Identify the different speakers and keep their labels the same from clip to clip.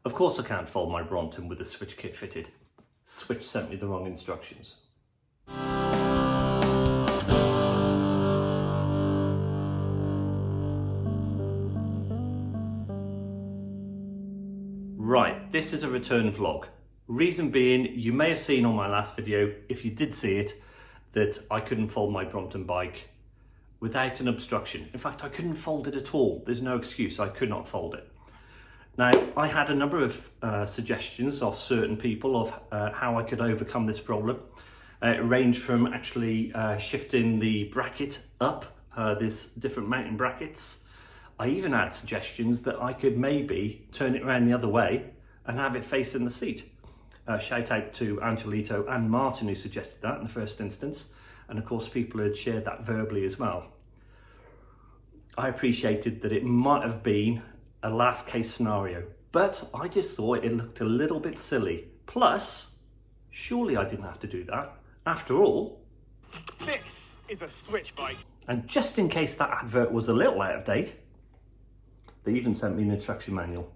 Speaker 1: Of course I can't fold my Brompton with the switch kit fitted. Switch sent me the wrong instructions. Right, this is a return vlog. Reason being, you may have seen on my last video, if you did see it, that I couldn't fold my Brompton bike without an obstruction. In fact, I couldn't fold it at all. There's no excuse, I could not fold it. Now, I had a number of suggestions of certain people of how I could overcome this problem. It ranged from actually shifting the bracket up, there's different mounting brackets. I even had suggestions that I could maybe turn it around the other way and have it facing the seat. Shout out to Angelito and Martin who suggested that in the first instance. And of course, people had shared that verbally as well. I appreciated that it might have been a last case scenario, but I just thought it looked a little bit silly. Plus, surely I didn't have to do that. After all,
Speaker 2: this is a switch bike.
Speaker 1: And just in case that advert was a little out of date, they even sent me an instruction manual.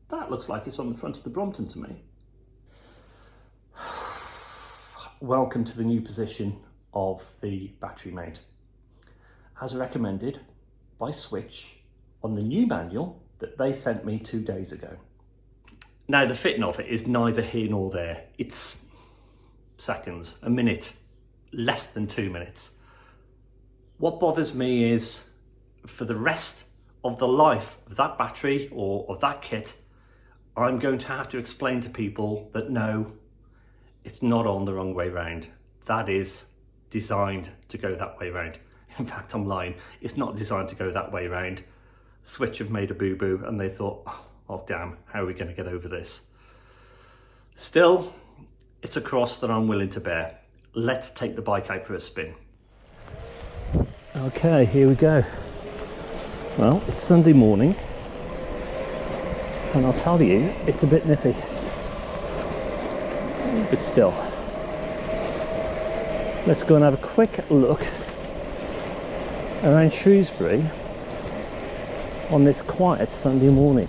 Speaker 1: That looks like it's on the front of the Brompton to me. Welcome to the new position of the battery mount, as recommended by Switch on the new manual that they sent me 2 days ago. Now, the fitting of it is neither here nor there. It's seconds, a minute, less than 2 minutes. What bothers me is for the rest of the life of that battery or of that kit, I'm going to have to explain to people that no, it's not on the wrong way round. That is designed to go that way round. In fact, I'm lying. It's not designed to go that way round. Switch have made a boo-boo and they thought, oh damn, how are we going to get over this? Still, it's a cross that I'm willing to bear. Let's take the bike out for a spin. Okay, here we go. Well, it's Sunday morning and I'll tell you, it's a bit nippy. But still, let's go and have a quick look around Shrewsbury on this quiet Sunday morning.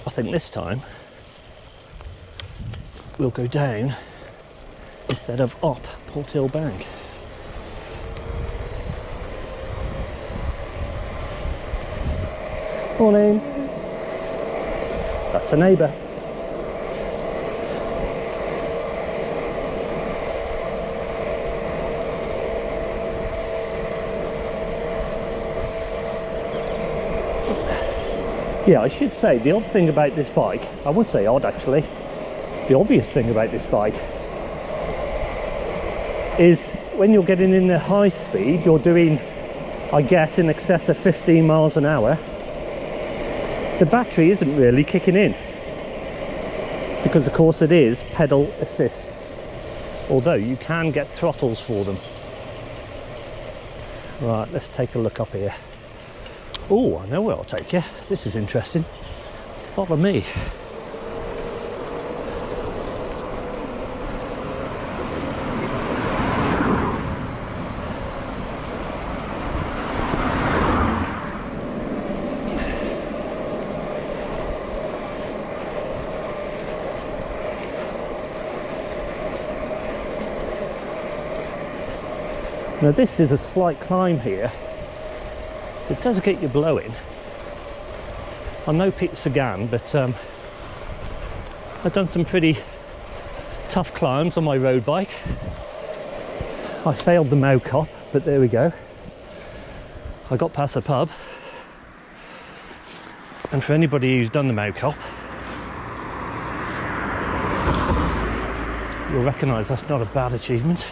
Speaker 1: I think this time we'll go down instead of up Port Hill Bank. Morning. That's the neighbour. Yeah, I should say the odd thing about this bike, I wouldn't say odd actually, the obvious thing about this bike is when you're getting in the high speed, you're doing, I guess, in excess of 15 miles an hour, the battery isn't really kicking in because of course it is pedal assist, although you can get throttles for them. Right, let's take a look up here. Oh, I know where I'll take you. This is interesting. Follow me. Now this is a slight climb here. It does get you blowing. I'm no Peter Sagan, but I've done some pretty tough climbs on my road bike. I failed the Mow Cop, but there we go. I got past the pub. And for anybody who's done the Mow Cop, you'll recognise that's not a bad achievement.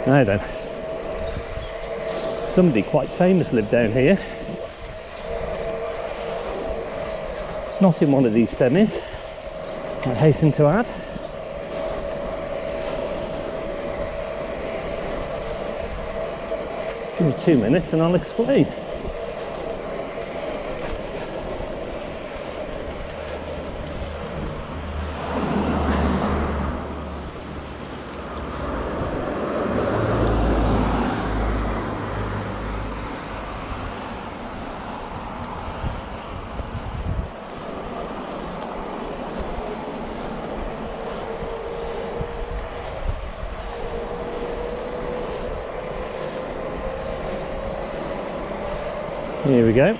Speaker 1: Now then, somebody quite famous lived down here. Not in one of these semis, I hasten to add. Give me 2 minutes and I'll explain. Here we go.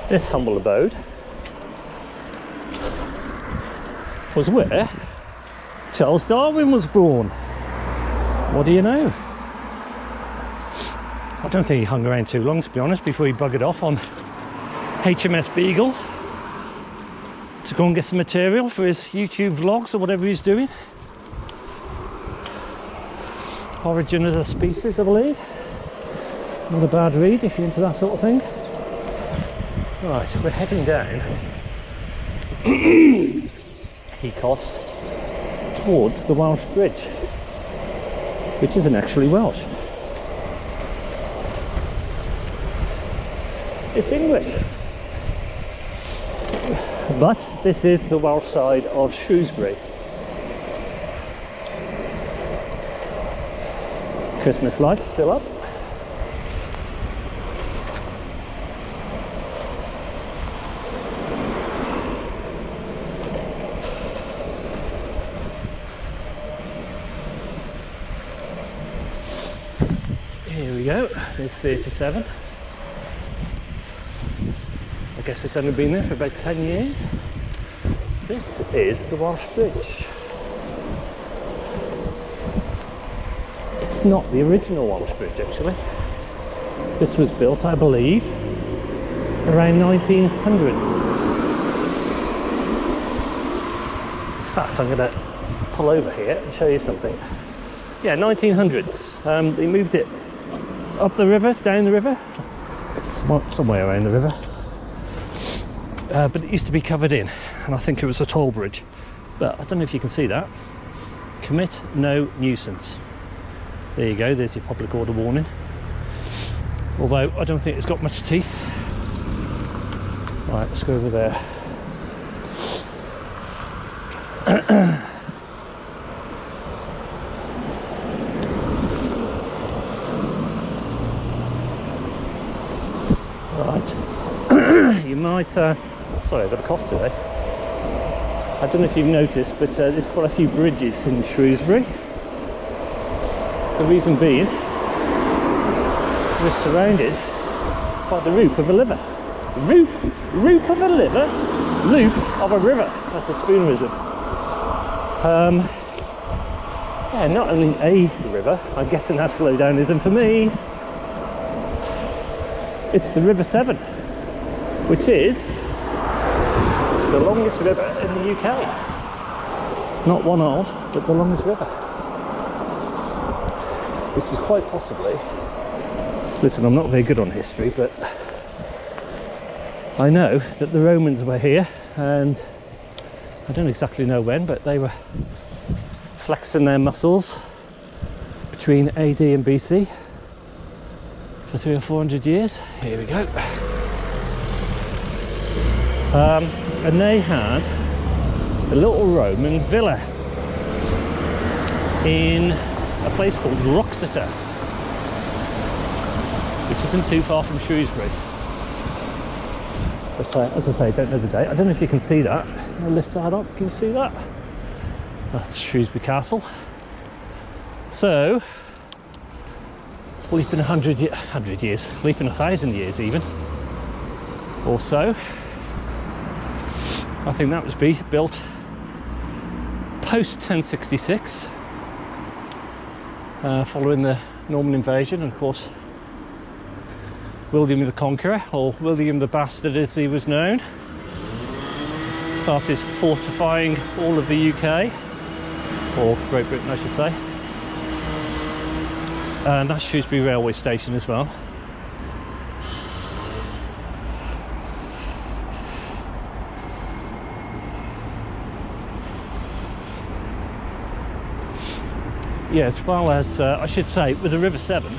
Speaker 1: This humble abode was where Charles Darwin was born. What do you know? I don't think he hung around too long, to be honest, before he buggered off on HMS Beagle to go and get some material for his YouTube vlogs or whatever he's doing. Origin of the Species, I believe. Not a bad read if you're into that sort of thing. Right, we're heading down. He coughs towards the Welsh Bridge, which isn't actually Welsh. It's English. But this is the Welsh side of Shrewsbury. Christmas lights still up. Here we go, there's 37. I guess it's only been there for about 10 years. This is the Welsh Bridge. It's not the original Welsh Bridge actually. This was built, I believe, around 1900s. In fact, I'm going to pull over here and show you something. Yeah, 1900s. They moved it up the river, down the river, somewhere around the river. But it used to be covered in, and I think it was a toll bridge. But I don't know if you can see that. Commit no nuisance. There you go, there's your public order warning. Although I don't think it's got much teeth. Right, let's go over there. Right, you might, sorry, I've got a cough today. I don't know if you've noticed, but there's quite a few bridges in Shrewsbury. The reason being, we're surrounded by the roop of a liver. Roop of a liver? Loop of a river. That's the spoonerism. Yeah, not only a river, I'm guessing that slowdown isn't for me. It's the River Severn, which is the longest river in the UK. Not one of, but the longest river. Which is quite possibly, listen, I'm not very good on history, but I know that the Romans were here, and I don't exactly know when, but they were flexing their muscles between AD and BC for 300 or 400 years. Here we go. And they had a little Roman villa in a place called Roxeter, which isn't too far from Shrewsbury. But as I say, I don't know the date. I don't know if you can see that. I'll lift that up. Can you see that? That's Shrewsbury Castle. So, leaping 100 years, leaping 1,000 years even, or so. I think that was built post 1066. Following the Norman invasion, and of course William the Conqueror, or William the Bastard as he was known, started fortifying all of the UK, or Great Britain I should say, and that's Shrewsbury railway station as well. Yeah, as well as, I should say, with the River Severn.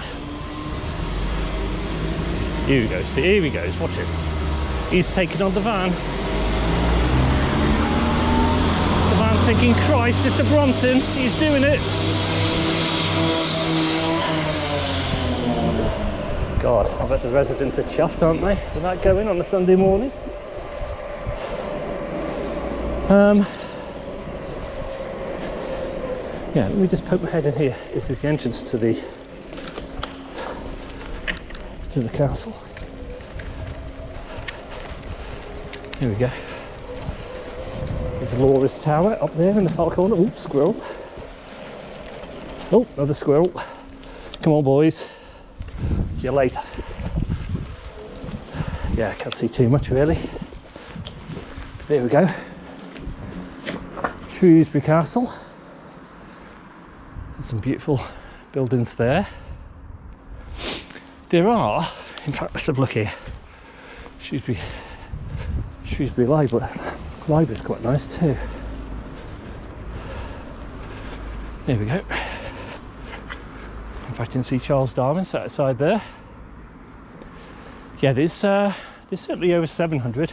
Speaker 1: Here he goes, here he goes, watch this. He's taking on the van. The van's thinking, Christ, it's a Brompton, he's doing it. God, I bet the residents are chuffed, aren't they, with that going on a Sunday morning. Yeah, let me just poke my head in here. This is the entrance to the to the castle. Here we go. There's Laura's Tower up there in the far corner. Oops, squirrel. Oh, another squirrel. Come on, boys. You're late. Yeah, I can't see too much really. There we go. Shrewsbury Castle. There's some beautiful buildings there. There are, in fact, let's have a look here. Shrewsbury Library's quite nice too. There we go. In fact, you can see Charles Darwin sat outside there. Yeah, there's certainly over 700,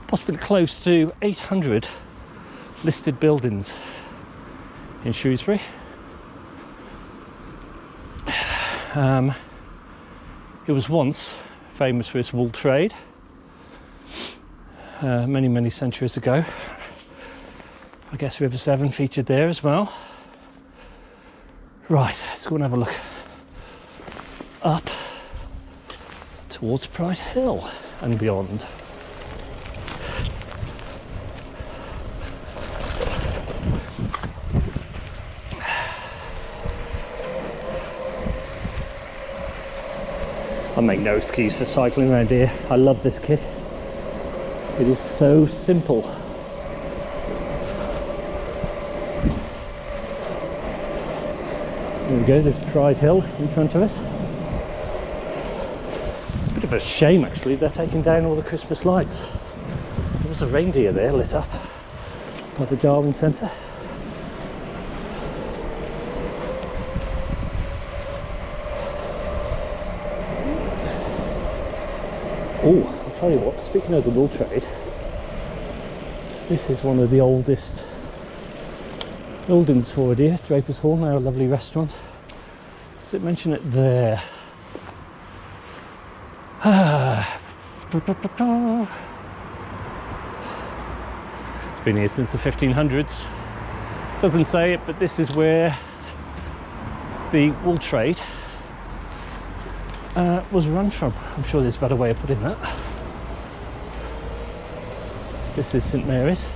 Speaker 1: possibly close to 800 listed buildings in Shrewsbury. It was once famous for its wool trade, many centuries ago. I guess River Severn featured there as well. Right, let's go and have a look up towards Pride Hill and beyond. I make no excuse for cycling around here. I love this kit. It is so simple. There we go, there's Pride Hill in front of us. Bit of a shame actually, they're taking down all the Christmas lights. There was a reindeer there lit up by the Darwin Centre. Oh, I'll tell you what, speaking of the wool trade, this is one of the oldest buildings forward here, Draper's Hall, now a lovely restaurant. Does it mention it there? It's been here since the 1500s. Doesn't say it, but this is where the wool trade was run from. I'm sure there's a better way of putting that. This is St Mary's.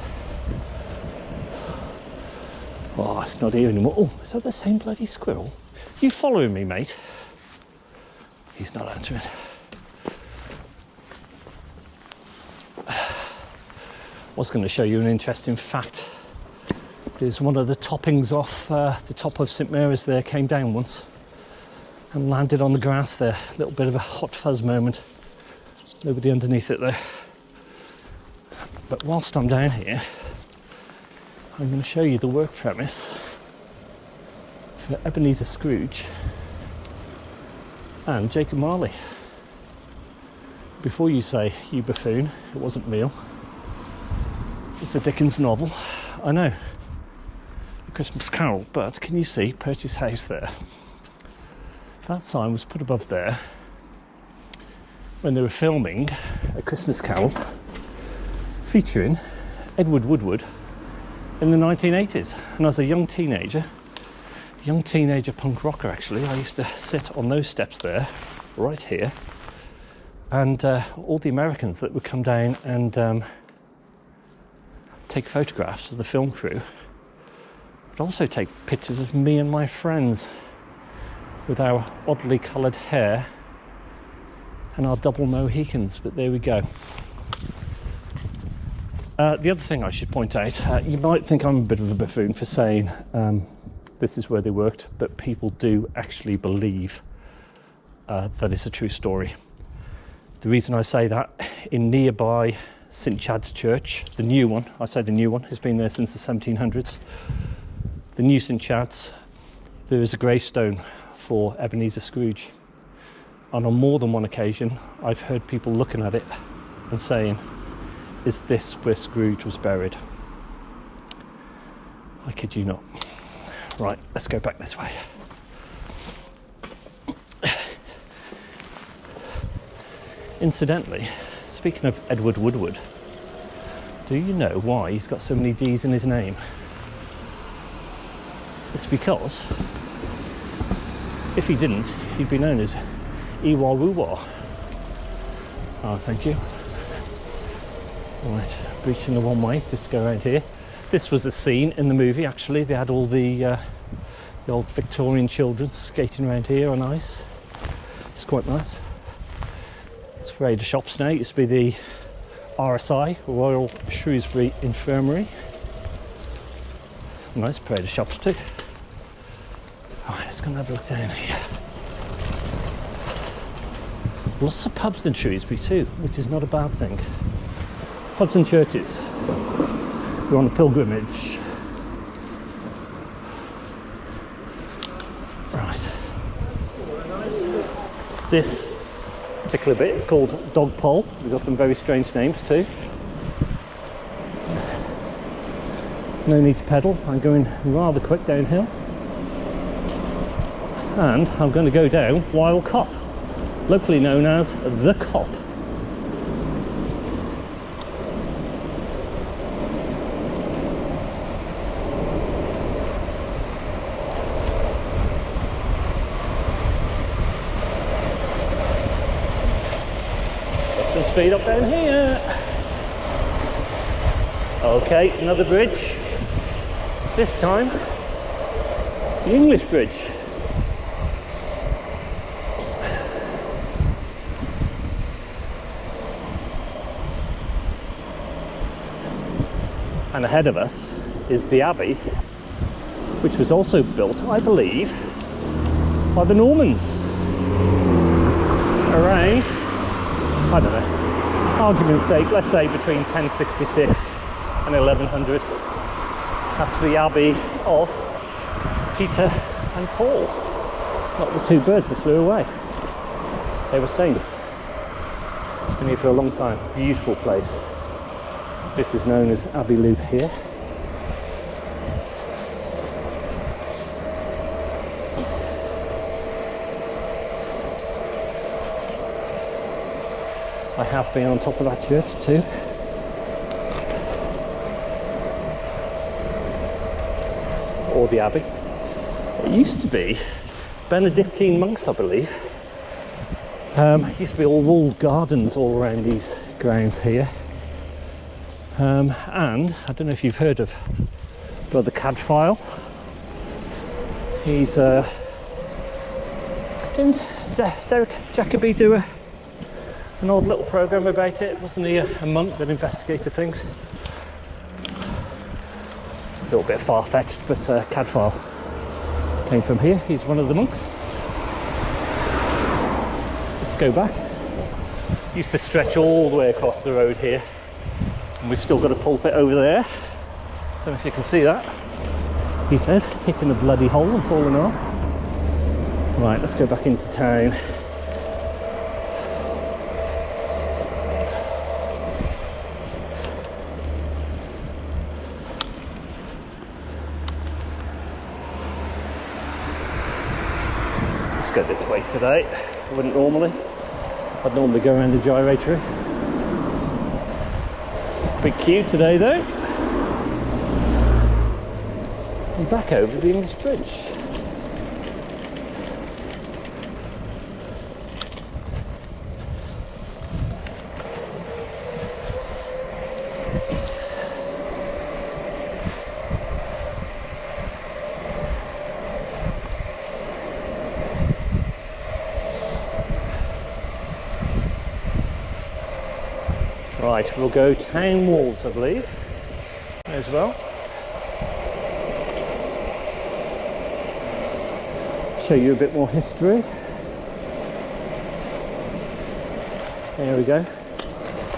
Speaker 1: Oh, it's not here anymore. Oh, is that the same bloody squirrel? You following me, mate? He's not answering. I was going to show you an interesting fact. There's one of the toppings off the top of St Mary's there came down once and landed on the grass there. A little bit of a hot fuzz moment. Nobody underneath it though. But whilst I'm down here, I'm going to show you the work premise for Ebenezer Scrooge and Jacob Marley. Before you say, you buffoon, it wasn't real. It's a Dickens novel, I know. A Christmas Carol, but can you see Purchase House there? That sign was put above there when they were filming A Christmas Carol featuring Edward Woodward in the 1980s. And as a young teenager punk rocker actually, I used to sit on those steps there, right here, and all the Americans that would come down and take photographs of the film crew would also take pictures of me and my friends with our oddly coloured hair and our double Mohicans, but there we go. The other thing I should point out, you might think I'm a bit of a buffoon for saying this is where they worked, but people do actually believe that it's a true story. The reason I say that, in nearby St Chad's Church, the new one, I say the new one, has been there since the 1700s. The new St Chad's, there is a gravestone for Ebenezer Scrooge. And on more than one occasion, I've heard people looking at it and saying, is this where Scrooge was buried? I kid you not. Right, let's go back this way. Incidentally, speaking of Edward Woodward, do you know why he's got so many D's in his name? It's because if he didn't, he'd be known as Iwaruwa. Oh, thank you. Right, breaching the one way just to go around here. This was the scene in the movie actually. They had all the old Victorian children skating around here on ice. It's quite nice. It's parade of shops now. It used to be the RSI, Royal Shrewsbury Infirmary. Nice parade of shops too. Alright, let's go and have a look down here. Lots of pubs in Shrewsbury too, which is not a bad thing. Pubs and churches. We're on a pilgrimage. Right. This particular bit is called Dog Pole. We've got some very strange names too. No need to pedal. I'm going rather quick downhill. And I'm going to go down Wild Cop, locally known as The Cop. Let's just speed up down here. Okay, another bridge. This time, the English Bridge. And ahead of us is the Abbey, which was also built, I believe, by the Normans around, I don't know, argument's sake, let's say between 1066 and 1100. That's the Abbey of Peter and Paul, not the two birds that flew away. They were saints. It's been here for a long time. Beautiful place. This is known as Abbey Loop here. I have been on top of that church too. Or the Abbey. It used to be Benedictine monks, I believe. It used to be all walled gardens all around these grounds here. And I don't know if you've heard of Brother Cadfael. He's didn't Derek Jacobi do an old little programme about it? Wasn't he a monk that investigated things? A little bit far-fetched, but Cadfael came from here. He's one of the monks. Let's go back. Used to stretch all the way across the road here. And we've still got a pulpit over there. Don't know if you can see that. He says, hitting a bloody hole and falling off. Right, let's go back into town. Let's go this way today. I wouldn't normally. I'd normally go around the gyratory. Big queue today though. And back over the English Bridge. Right, we'll go town walls, I believe, as well. Show you a bit more history. There we go.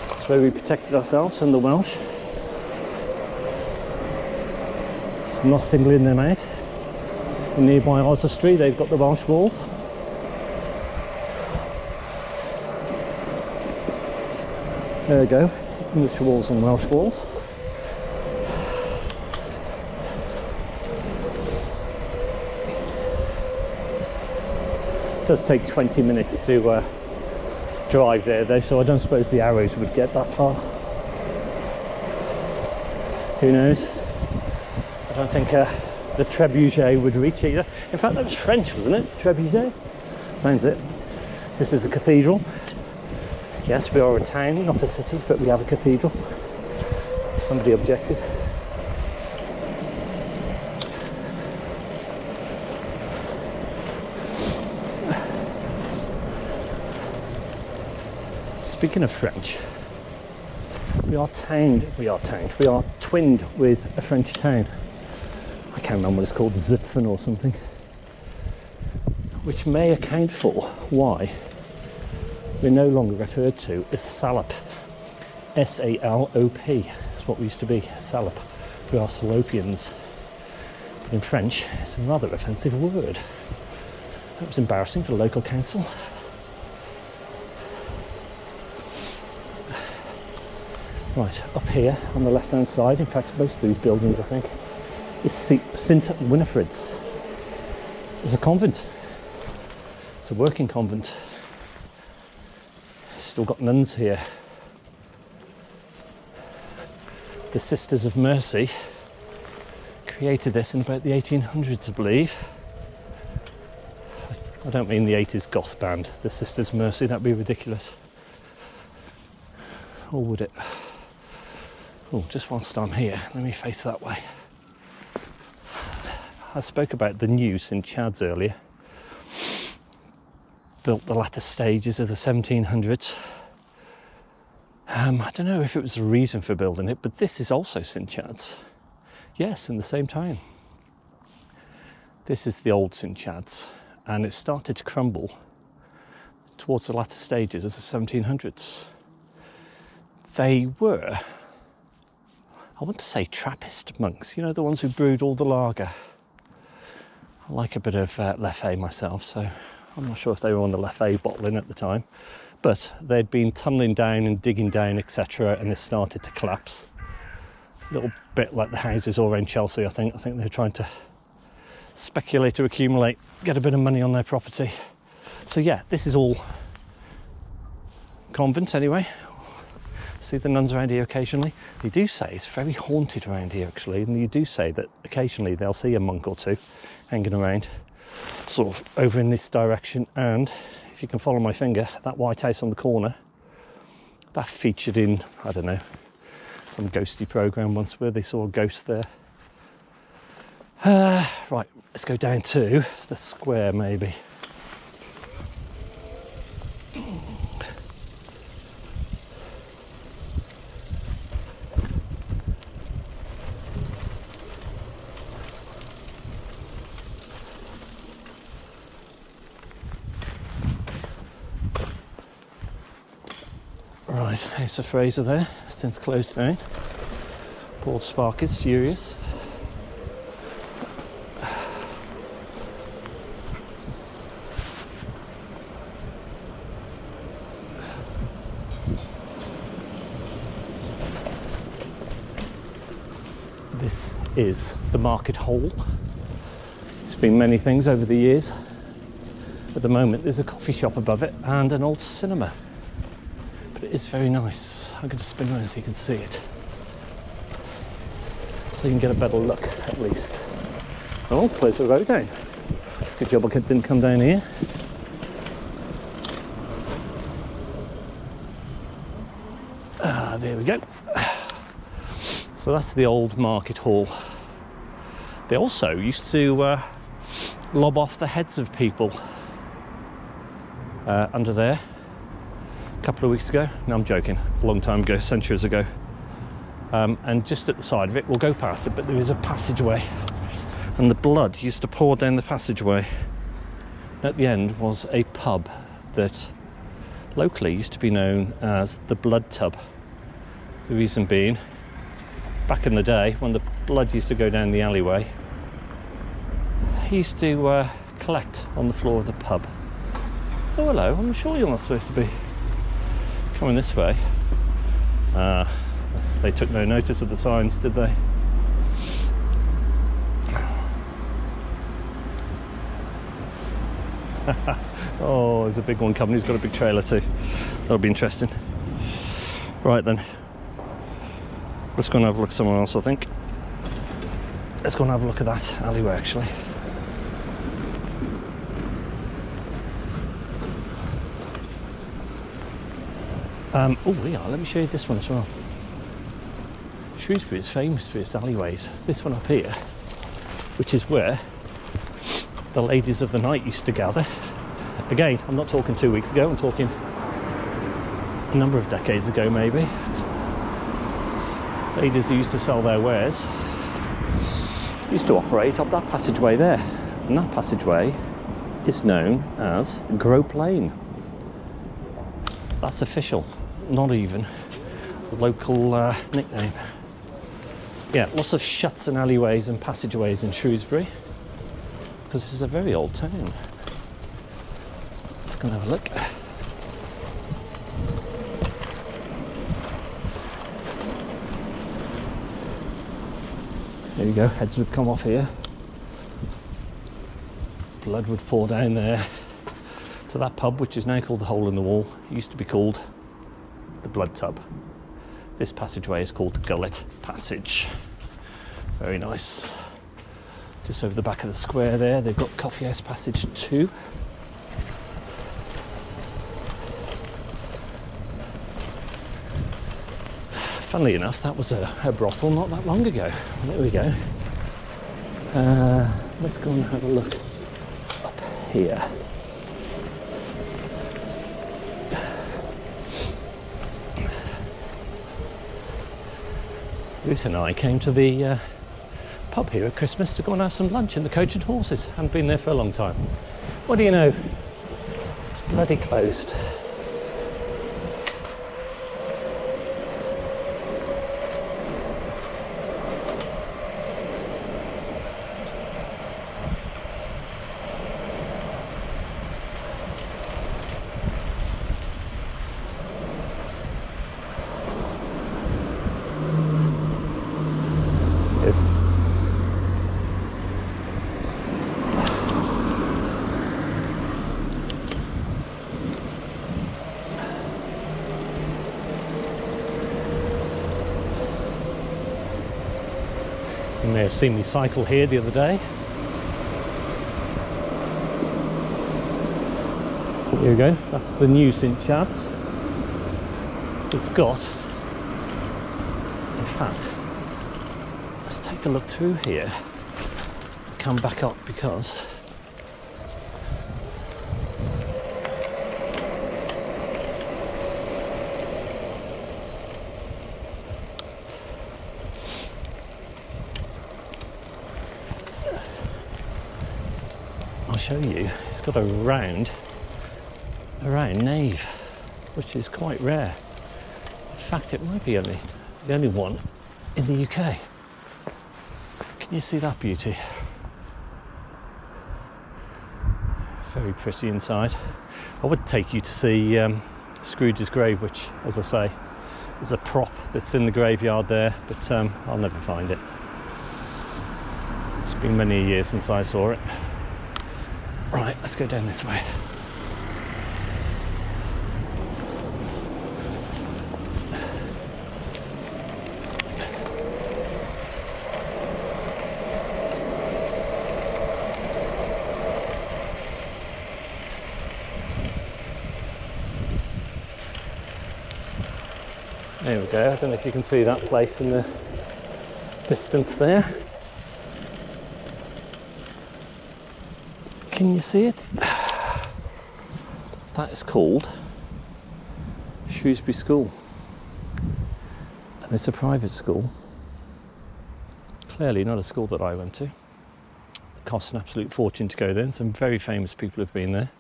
Speaker 1: That's where we protected ourselves from the Welsh. I'm not singling them out. In nearby Oswestry, they've got the Welsh walls. There we go, English walls and Welsh walls. It does take 20 minutes to drive there though, so I don't suppose the arrows would get that far. Who knows? I don't think the trebuchet would reach either. In fact, that was French, wasn't it? Trebuchet? Sounds it. This is the cathedral. Yes, we are a town, not a city, but we have a cathedral. Somebody objected. Speaking of French, we are twinned with a French town. I can't remember what it's called, Zutphen or something, which may account for why we're no longer referred to as Salop. S-A-L-O-P is what we used to be, Salop. We are Salopians. But in French, it's a rather offensive word. That was embarrassing for the local council. Right, up here on the left hand side, in fact most of these buildings I think, is St Winifred's. It's a convent. It's a working convent. Still got nuns here. The Sisters of Mercy created this in about the 1800s, I believe. I don't mean the 80s goth band, the Sisters of Mercy, that'd be ridiculous. Or would it? Oh, just whilst I'm here, let me face that way. I spoke about the new St Chad's earlier. Built the latter stages of the 1700s. I don't know if it was the reason for building it, but this is also St Chad's. Yes, in the same time. This is the old St Chad's, and it started to crumble towards the latter stages of the 1700s. They were, I want to say, Trappist monks, you know, the ones who brewed all the lager. I like a bit of Leffe myself, so I'm not sure if they were on the Leffe bottling at the time, but they'd been tunnelling down and digging down, etc., and it started to collapse. A little bit like the houses all around Chelsea, I think. I think they're trying to speculate or accumulate, get a bit of money on their property. So yeah, this is all convent anyway. See the nuns around here occasionally. They do say it's very haunted around here actually, and you do say that occasionally they'll see a monk or two hanging around sort of over in this direction. And if you can follow my finger, that white house on the corner, that featured in, I don't know, some ghosty programme once where they saw a ghost there. Right, let's go down to the square maybe. Right, House of Fraser there, since closed down. Paul Spark is furious. This is the market hall. It's been many things over the years. At the moment there's a coffee shop above it and an old cinema. But it is very nice. I'm going to spin around so you can see it. So you can get a better look at least. Oh, close the road down. Good job I didn't come down here. There we go. So that's the old market hall. They also used to lob off the heads of people under there a couple of weeks ago. No, I'm joking, a long time ago, centuries ago. And just at the side of it, we'll go past it, but there is a passageway, and the blood used to pour down the passageway. At the end was a pub that locally used to be known as the Blood Tub. The reason being, back in the day when the blood used to go down the alleyway, he used to collect on the floor of the pub. Oh hello, I'm sure you're not supposed to be coming this way. They took no notice of the signs, did they? Oh, there's a big one coming. He's got a big trailer too. That'll be interesting. Right then. Let's go and have a look at somewhere else, I think. Let's go and have a look at that alleyway, actually. Oh yeah, let me show you this one as well. Shrewsbury is famous for its alleyways. This one up here, which is where the ladies of the night used to gather. Again, I'm not talking 2 weeks ago, I'm talking a number of decades ago maybe. Ladies who used to sell their wares used to operate up that passageway there. And that passageway is known as Grope Lane. That's official, not even a local nickname. Yeah, lots of shuts and alleyways and passageways in Shrewsbury, because this is a very old town. Let's go and have a look. There you go, heads would come off here. Blood would pour down there to that pub, which is now called the Hole in the Wall. It used to be called the Blood Tub. This passageway is called Gullet Passage. Very nice. Just over the back of the square there, they've got Coffee House Passage 2. Funnily enough, that was a brothel not that long ago. There we go. Let's go and have a look up here. Ruth and I came to the pub here at Christmas to go and have some lunch in the Coach and Horses. Hadn't been there for a long time. What do you know? It's bloody closed. You may have seen me cycle here the other day. Here we go, that's the new St Chad's. It's got, in fact, let's take a look through here, come back up because I'll show you, it's got a round nave, which is quite rare. In fact, it might be the only one in the UK. Can you see that beauty? Very pretty inside. I would take you to see Scrooge's grave, which, as I say, is a prop that's in the graveyard there, but I'll never find it. It's been many years since I saw it. Right, let's go down this way. There we go, I don't know if you can see that place in the distance there. Can you see it? That is called Shrewsbury School, and it's a private school. Clearly not a school that I went to. It costs an absolute fortune to go there, and some very famous people have been there,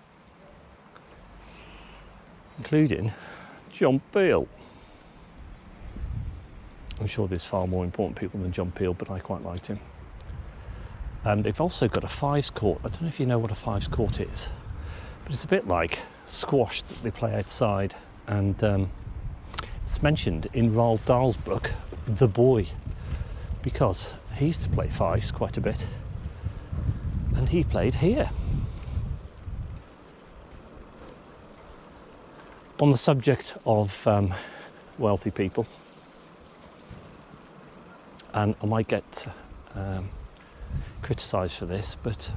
Speaker 1: including John Peel. I'm sure there's far more important people than John Peel, but I quite liked him. They've also got a fives court. I don't know if you know what a fives court is, but it's a bit like squash that they play outside, and it's mentioned in Roald Dahl's book, The Boy, because he used to play fives quite a bit, and he played here. On the subject of wealthy people, and I might get criticised for this, but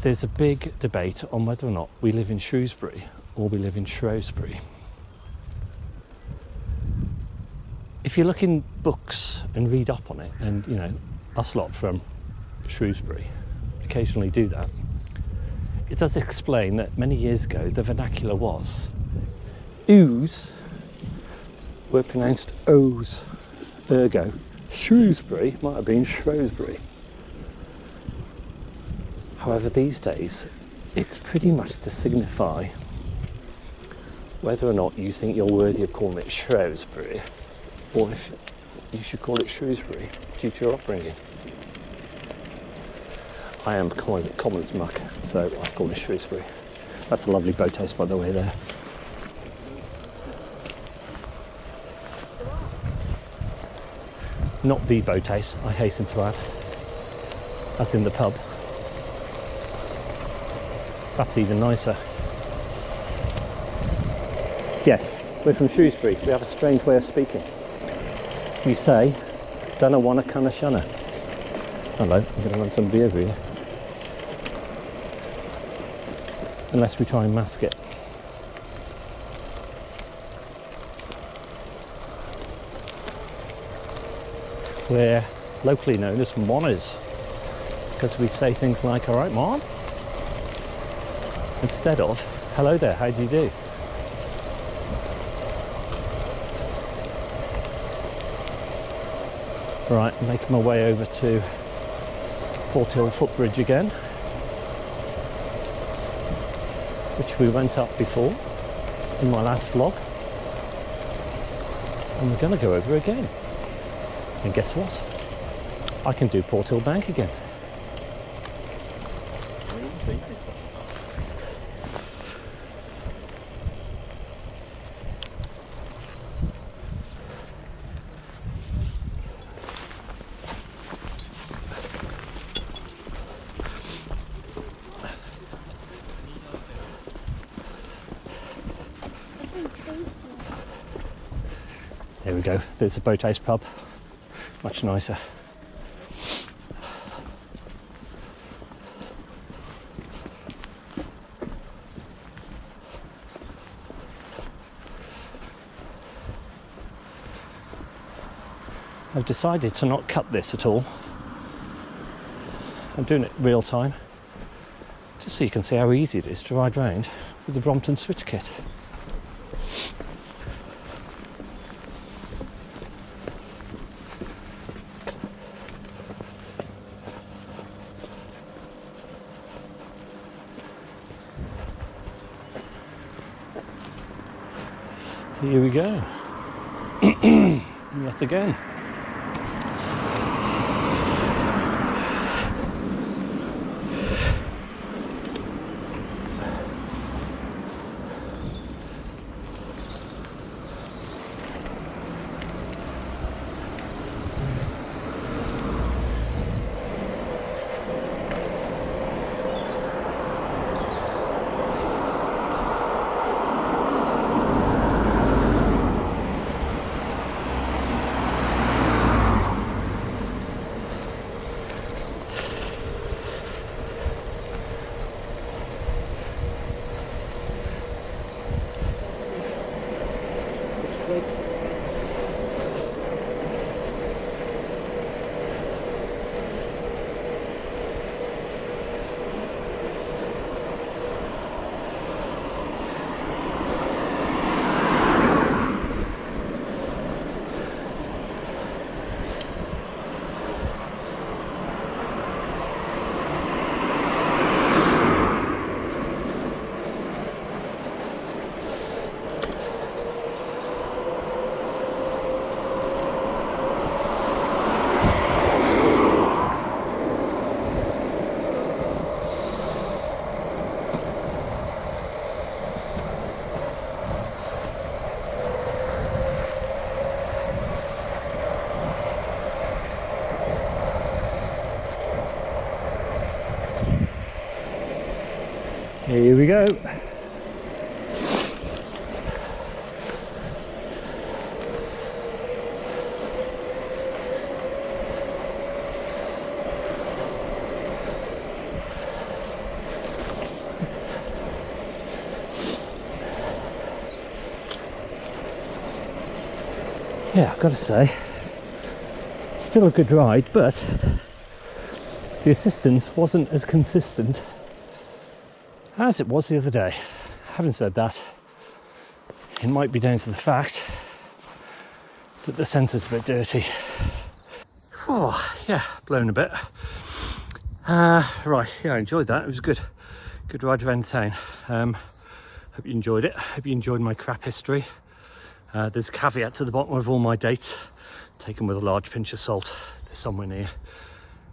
Speaker 1: there's a big debate on whether or not we live in Shrewsbury or we live in Shrewsbury. if you look in books and read up on it, and you know, us lot from Shrewsbury occasionally do that, it does explain that many years ago the vernacular was O's were pronounced O's, ergo Shrewsbury might have been Shrewsbury. However, these days it's pretty much to signify whether or not you think you're worthy of calling it Shrewsbury, or if you should call it Shrewsbury due to your upbringing. I am common as muck, so I call it Shrewsbury. That's a lovely boat house, by the way, there. Not the boat house, I hasten to add. That's in the pub. That's even nicer. Yes, we're from Shrewsbury. We have a strange way of speaking. We say, "Dunna wanna canna shunna." Hello, I'm going to run somebody over here. Unless we try and mask it. We're locally known as Monners because we say things like, "All right, Mon," instead of, "Hello there, how do you do?" Right, making my way over to Porthill Footbridge again, which we went up before in my last vlog, and we're going to go over again. And guess what? I can do Porthill Bank again. There we go, there's the Boathouse pub, much nicer. I've decided to not cut this at all. I'm doing it real time, just so you can see how easy it is to ride round with the Brompton Swytch Kit. Here we go. Yet again. Here we go. Yeah, I've got to say, still a good ride, but the assistance wasn't as consistent as it was the other day. Having said that, it might be down to the fact that the sensor's a bit dirty. Oh, yeah, blown a bit. Right, yeah, I enjoyed that. It was a good ride around town. Hope you enjoyed it. Hope you enjoyed my crap history. There's a caveat to the bottom of all my dates, taken with a large pinch of salt. They're somewhere near.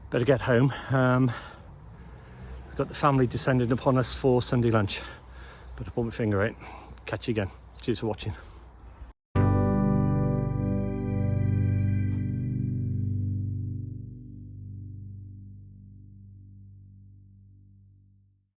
Speaker 1: Better get home. We've got the family descending upon us for Sunday lunch. Better pull my finger out. Catch you again. Cheers for watching.